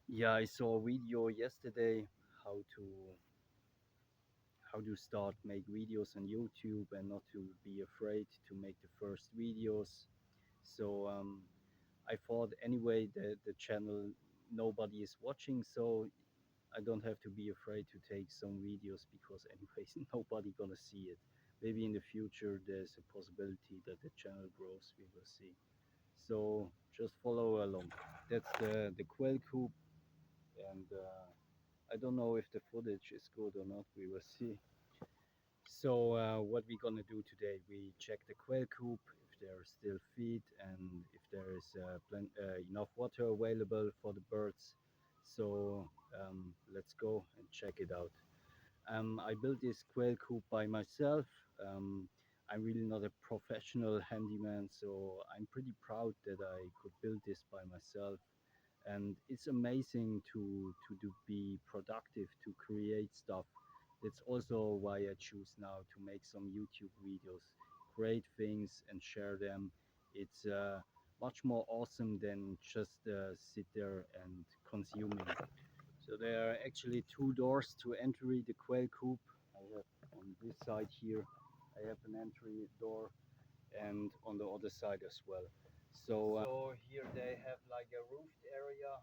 Yeah, I saw a video yesterday how to how to start make videos on YouTube and not to be afraid to make the first videos. So I thought anyway the channel nobody is watching, so I don't have to be afraid to take some videos because anyways nobody gonna see it. Maybe in the future there's a possibility that the channel grows. We will see. So just follow along. That's the quail coop and. I don't know if the footage is good or not. We will see. So what we're gonna do today? We check the quail coop if there are still feed and if there is enough water available for the birds. So let's go and check it out. I built this quail coop by myself. Um, I'm really not a professional handyman, so I'm pretty proud that I could build this by myself, and it's amazing to be productive, to create stuff. That's also why I choose now to make some YouTube videos, create things and share them. It's much more awesome than just sit there and consuming. So there are actually two doors to entry the quail coop. I have on this side here, I have an entry door, and on the other side as well. So here they have like a roofed area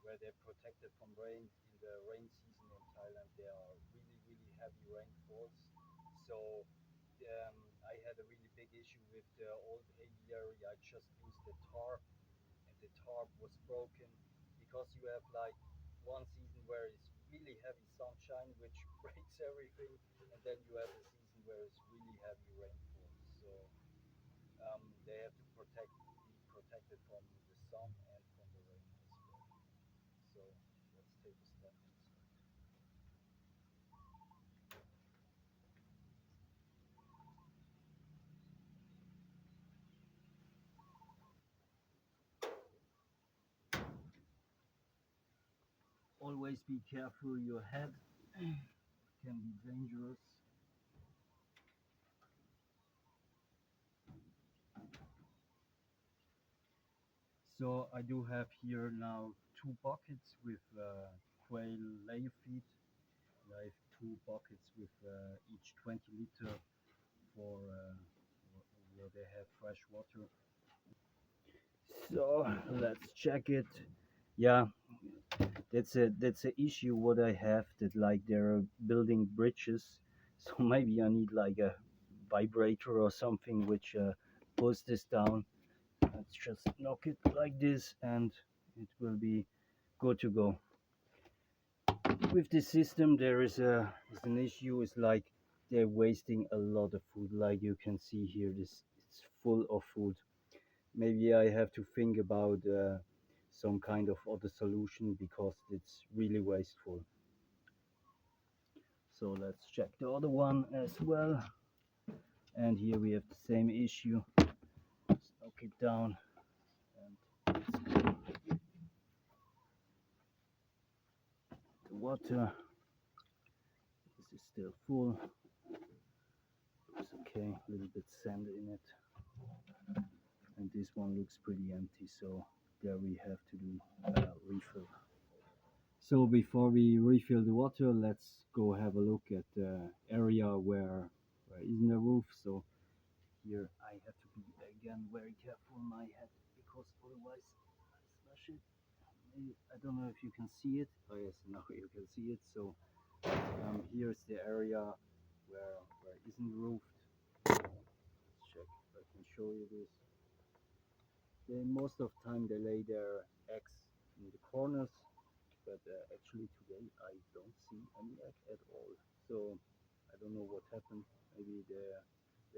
where they're protected from rain. In the rain season in Thailand, there are really heavy rainfalls. So I had a really big issue with the old aviary. I just used the tarp, and the tarp was broken because you have like one season where it's really heavy sunshine, which breaks everything, and then you have a season where it's really heavy rainfall. So they have to be protected from the sun and from the rain as well. So let's take a step inside. Always be careful, your head can be dangerous. So I do have here now two buckets with quail layer feed. I have two buckets with each 20 liter for where they have fresh water. So let's check it. Yeah, that's a issue what I have, that like they're building bridges, so maybe I need like a vibrator or something which pulls this down. Let's just knock it like this and it will be good to go. With this system there is an issue, is like they're wasting a lot of food. Like you can see here, this it's full of food. Maybe I have to think about some kind of other solution because it's really wasteful. So let's check the other one as well. And here we have the same issue. Let's knock it down and the water. This is still full. It's okay, a little bit sand in it. And this one looks pretty empty, so there we have to do refill. So before we refill the water, let's go have a look at the area where isn't a roof. So here I have to be again very careful on my head because otherwise I smash it. I don't know if you can see it. Oh yes, now you can see it. So here's the area where isn't roofed. Let's check if I can show you this. They most of the time they lay their eggs in the corners, but actually today I don't see any egg at all. So I don't know what happened. Maybe their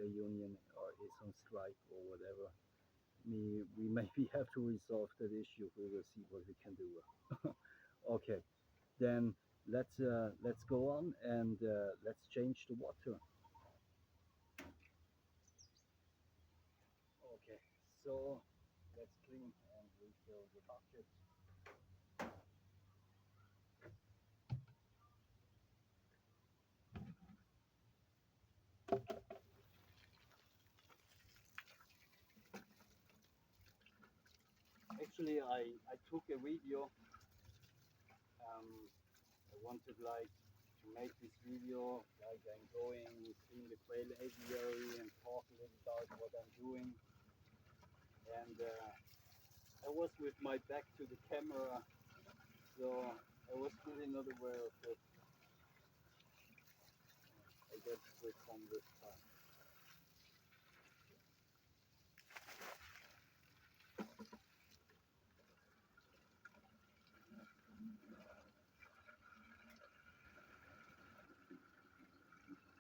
union or is on strike or whatever. We maybe have to resolve that issue. We will see what we can do. Okay, then let's go on and let's change the water. Okay, so let's clean and refill the bucket. Actually, I took a video wanted like to make this video, like I'm going within the quail aviary and talk a little about what I'm doing. And I was with my back to the camera, so I was really not aware of it. I guess with some this time.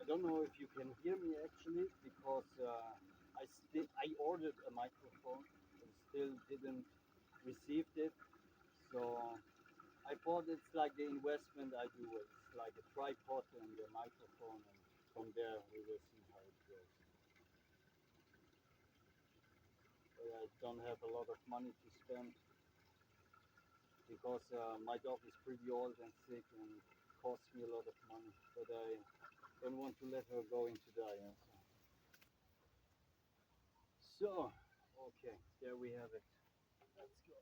I don't know if you can hear me actually because I ordered a microphone and still didn't receive it. So I thought it's like the investment I do. It's like a tripod and a microphone, and from there we will see how it goes. But I don't have a lot of money to spend because my dog is pretty old and sick and costs me a lot of money. But I don't want to let her go into die. Yeah, so, okay, there we have it. Let's go.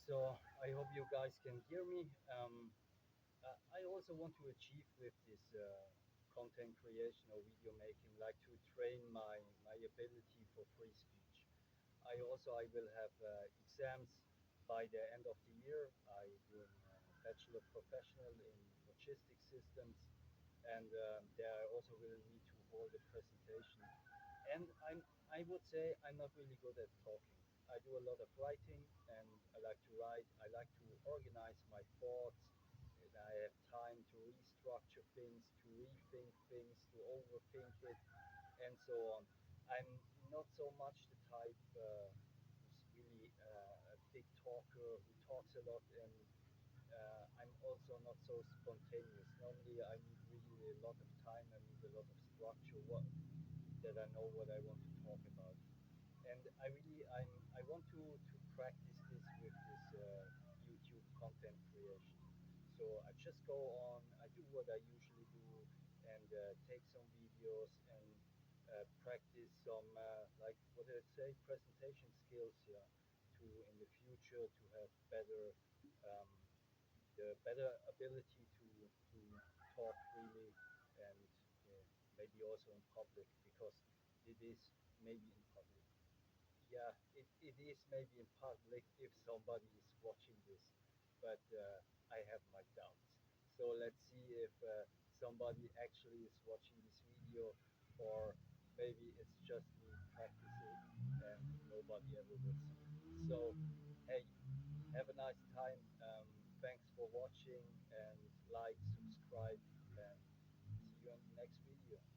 So I hope you guys can hear me. I also want to achieve with this content creation or video making, like to train my ability for free speech. I will have exams by the end of the year. I do a bachelor professional in logistics systems, and there I also will need to hold a presentation. And I would say I'm not really good at talking. I do a lot of writing, and I like to write. I like to organize my thoughts, and I have time to restructure things, to rethink things, to overthink it, and so on. I'm not so much the type who's really a big talker who talks a lot, and I'm also not so spontaneous. Normally, I need really a lot of time. I need a lot of structure. That I know what I want to talk about. And I want to practice this with this YouTube content creation. So I just go on, I do what I usually do, and take some videos and practice some like what did I say, presentation skills. Yeah, to in the future to have um, the better ability to talk freely and maybe also in public because it is maybe in public. Yeah, it is maybe in public if somebody is watching this, but I have my doubts. So let's see if somebody actually is watching this video, or maybe it's just me practicing and nobody ever will see. So, hey, have a nice time. Thanks for watching and like, subscribe, and see you on the next video.